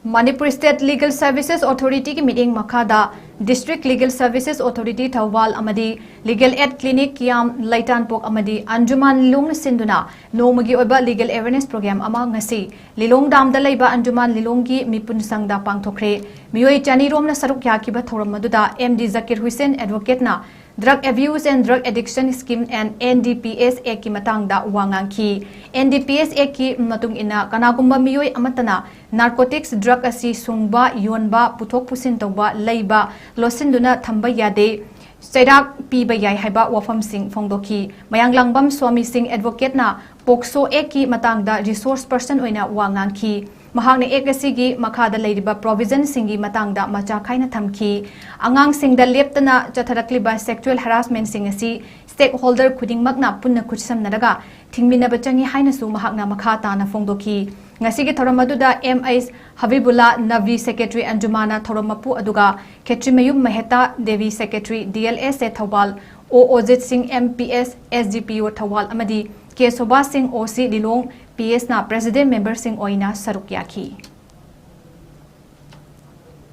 Manipur State Legal Services Authority की meeting मखादा District Legal Services Authority THOUBAL AMADI Legal Aid Clinic KIYAM LEITANPOK AMADI Anjuman Lilong Sinduna Nongmagi Oiba Legal Awareness Program ama ngasi Lilong Dam da LEIBA Anjuman Lilong ki MIPUNSANG da Pangthok-Khre Mioi Chani Rom na saruk yakiba thoram maduda MD Zakir Hussain Advocate na Drug Abuse and Drug Addiction Scheme and NDPS Act ki matang da wangang ki NDPS Act ki matung ina kanagumba mioi amatana narcotics drug asi sungba yonba puthok pusin tawba leiba losinduna thamba yade Sairak piba yai haiba wafam sing fongdoki mayang langbam swami sing advocate na pokso Act ki matang da resource person oina wangang ki mahang ne ekasigi makhada leiba provision singi matangda macha khaina thamki angang singda leptana chatharakliba sexual harassment singasi stakeholder khuding makna punna khuchsam naraga thingmina bachangi haina su mahakna makha tana fongdoki ngasigi thoramaduda MIS Habibullah Navi Secretary Anjumana thoramapu aduga Khetrimayum Maheta Devi Secretary DLS THOUBAL O Ojit Singh MPS SGPO THOUBAL amadi Kesoba Singh OC Lilong PS na President Member Singh Oina Saruk Yaki